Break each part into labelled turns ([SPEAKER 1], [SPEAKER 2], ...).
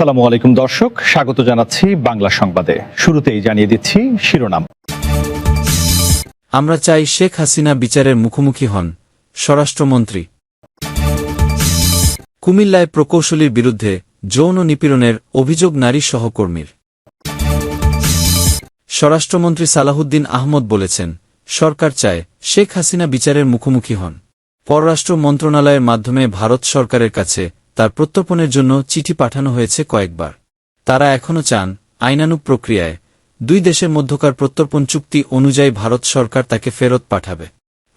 [SPEAKER 1] আসসালামু আলাইকুম দর্শক, স্বাগত জানাচ্ছি বাংলা সংবাদে। শুরুতেই জানিয়ে দিচ্ছি শিরোনাম।
[SPEAKER 2] আমরা চাই শেখ হাসিনা বিচারের মুখোমুখি হন, স্বরাষ্ট্রমন্ত্রী। কুমিল্লায় প্রকৌশলীর বিরুদ্ধে যৌন নিপীড়নের অভিযোগ নারী সহকর্মীর। স্বরাষ্ট্রমন্ত্রী সালাহুদ্দিন আহমদ বলেছেন, সরকার চায় শেখ হাসিনা বিচারের মুখোমুখি হন। পররাষ্ট্র মন্ত্রণালয়ের মাধ্যমে ভারত সরকারের কাছে তার প্রত্যর্পণের জন্য চিঠি পাঠানো হয়েছে কয়েকবার। তারা এখনও চান আইনানুগ প্রক্রিয়ায় দুই দেশের মধ্যকার প্রত্যর্পণ চুক্তি অনুযায়ী ভারত সরকার তাকে ফেরত পাঠাবে।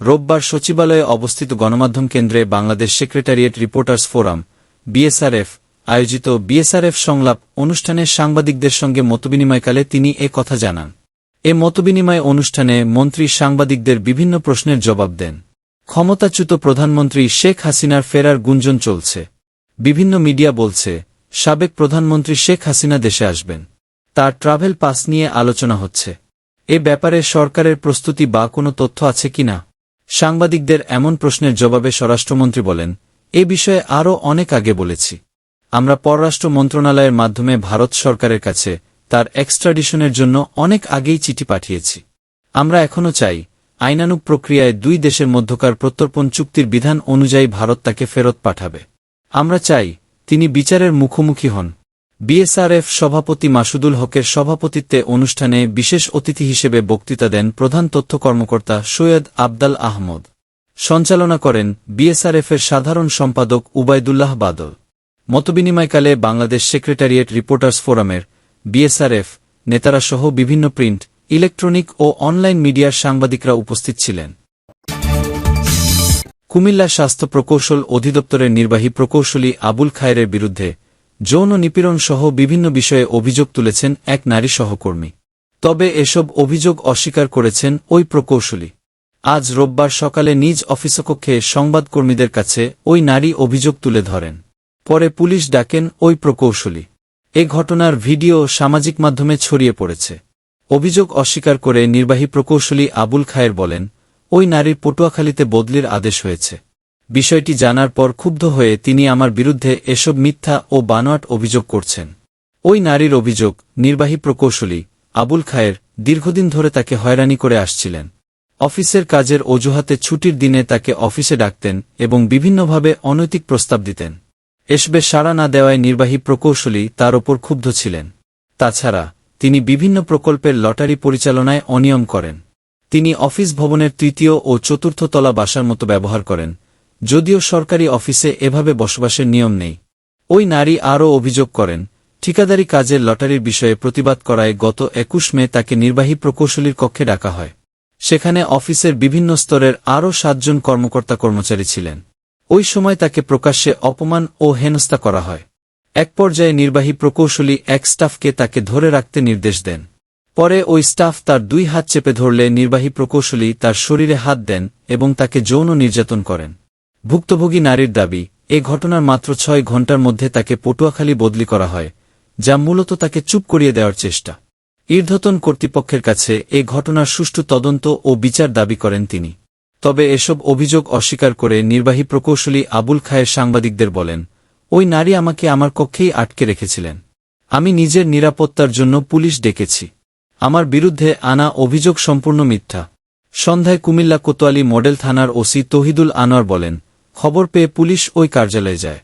[SPEAKER 2] রোববার সচিবালয়ে অবস্থিত গণমাধ্যম কেন্দ্রে Bangladesh secretariat reporters forum BSRF আয়োজিত বিএসআরএফ সংলাপ অনুষ্ঠানে সাংবাদিকদের সঙ্গে মতবিনিময়কালে তিনি এ কথা জানান। এ মতবিনিময় অনুষ্ঠানে মন্ত্রী সাংবাদিকদের বিভিন্ন প্রশ্নের জবাব দেন। ক্ষমতাচ্যুত প্রধানমন্ত্রী শেখ হাসিনার ফেরার গুঞ্জন চলছে। বিভিন্ন মিডিয়া বলছে, সাবেক প্রধানমন্ত্রী শেখ হাসিনা দেশে আসবেন। তার ট্রাভেল পাস নিয়ে আলোচনা হচ্ছে। এ ব্যাপারে সরকারের প্রস্তুতি বা কোনো তথ্য আছে কিনা? সাংবাদিকদের এমন প্রশ্নের জবাবে স্বরাষ্ট্রমন্ত্রী বলেন, এ বিষয়ে আরও অনেক আগে বলেছি। আমরা পররাষ্ট্র মন্ত্রণালয়ের মাধ্যমে ভারত সরকারের কাছে তার এক্সট্রাডিশনের জন্য অনেক আগেই চিঠি পাঠিয়েছি। আমরা এখনও চাই আইনানুগ প্রক্রিয়ায় দুই দেশের মধ্যকার প্রত্যর্পণ চুক্তির বিধান অনুযায়ী ভারত তাকে ফেরত পাঠাবে। আমরা চাই তিনি বিচারের মুখোমুখি হন। বিএসআরএফ সভাপতি মাসুদুল হকের সভাপতিত্বে অনুষ্ঠানে বিশেষ অতিথি হিসেবে বক্তৃতা দেন প্রধান তথ্য কর্মকর্তা সৈয়দ আবদাল আহমদ। সঞ্চালনা করেন বিএসআরএফের সাধারণ সম্পাদক উবায়দুল্লাহ বাদল। মতবিনিময়কালে বাংলাদেশ সেক্রেটারিয়েট রিপোর্টার্স ফোরামের বিএসআরএফ নেতারাসহ বিভিন্ন প্রিন্ট, ইলেকট্রনিক ও অনলাইন মিডিয়ার সাংবাদিকরা উপস্থিত ছিলেন। কুমিল্লা স্বাস্থ্য প্রকৌশল অধিদপ্তরের নির্বাহী প্রকৌশলী আবুল খায়েরের বিরুদ্ধে যৌন নিপীড়ন সহ বিভিন্ন বিষয়ে অভিযোগ তুলেছেন এক নারী সহকর্মী। তবে এসব অভিযোগ অস্বীকার করেছেন ওই প্রকৌশলী। আজ রোববার সকালে নিজ অফিসকক্ষে সংবাদকর্মীদের কাছে ওই নারী অভিযোগ তুলে ধরেন। পরে পুলিশ ডাকেন ওই প্রকৌশলী। এ ঘটনার ভিডিও সামাজিক মাধ্যমে ছড়িয়ে পড়েছে। অভিযোগ অস্বীকার করে নির্বাহী প্রকৌশলী আবুল খায়ের বলেন, ওই নারীর পটুয়াখালীতে বদলির আদেশ হয়েছে। বিষয়টি জানার পর ক্ষুব্ধ হয়ে তিনি আমার বিরুদ্ধে এসব মিথ্যা ও বানোয়াট অভিযোগ করছেন। ওই নারীর অভিযোগ, নির্বাহী প্রকৌশলী আবুল খায়ের দীর্ঘদিন ধরে তাকে হয়রানি করে আসছিলেন। অফিসের কাজের অজুহাতে ছুটির দিনে তাকে অফিসে ডাকতেন এবং বিভিন্নভাবে অনৈতিক প্রস্তাব দিতেন। এসবে সাড়া না দেওয়ায় নির্বাহী প্রকৌশলী তার ওপর ক্ষুব্ধ ছিলেন। তাছাড়া তিনি বিভিন্ন প্রকল্পের লটারি পরিচালনায় অনিয়ম করেন। তিনি অফিস ভবনের তৃতীয় ও চতুর্থ তলা বাসার মতো ব্যবহার করেন, যদিও সরকারি অফিসে এভাবে বসবাসের নিয়ম নেই। ওই নারী আরও অভিযোগ করেন, ঠিকাদারি কাজের লটারির বিষয়ে প্রতিবাদ করায় গত ২১ মে তাকে নির্বাহী প্রকৌশলীর কক্ষে ডাকা হয়। সেখানে অফিসের বিভিন্ন স্তরের আরও ৭ জন কর্মকর্তা কর্মচারী ছিলেন। ওই সময় তাকে প্রকাশ্যে অপমান ও হেনস্থা করা হয়। এক পর্যায়ে নির্বাহী প্রকৌশলী এক স্টাফকে তাকে ধরে রাখতে নির্দেশ দেন। পরে ওই স্টাফ তার ২ হাত চেপে ধরলে নির্বাহী প্রকৌশলী তার শরীরে হাত দেন এবং তাকে যৌন নির্যাতন করেন। ভুক্তভোগী নারীর দাবি, এ ঘটনার মাত্র ৬ ঘণ্টার মধ্যে তাকে পটুয়াখালী বদলি করা হয়, যা মূলত তাকে চুপ করিয়ে দেওয়ার চেষ্টা। ঊর্ধ্বতন কর্তৃপক্ষের কাছে এ ঘটনার সুষ্ঠু তদন্ত ও বিচার দাবি করেন তিনি। তবে এসব অভিযোগ অস্বীকার করে নির্বাহী প্রকৌশলী আবুল খায়ের সাংবাদিকদের বলেন, ওই নারী আমাকে আমার কক্ষেই আটকে রেখেছিলেন। আমি নিজের নিরাপত্তার জন্য পুলিশ ডেকেছি। আমার বিরুদ্ধে আনা অভিযোগ সম্পূর্ণ মিথ্যা। সন্ধ্যায় কুমিল্লা কোতোয়ালি মডেল থানার ওসি তৌহিদুল আনোয়ার বলেন, খবর পেয়ে পুলিশ ওই কার্যালয়ে যায়।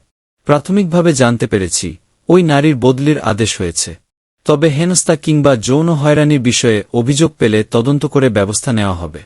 [SPEAKER 2] প্রাথমিকভাবে জানতে পেরেছি ওই নারীর বদলির আদেশ হয়েছে। তবে হেনস্থা কিংবা যৌন হয়রানির বিষয়ে অভিযোগ পেলে তদন্ত করে ব্যবস্থা নেওয়া হবে।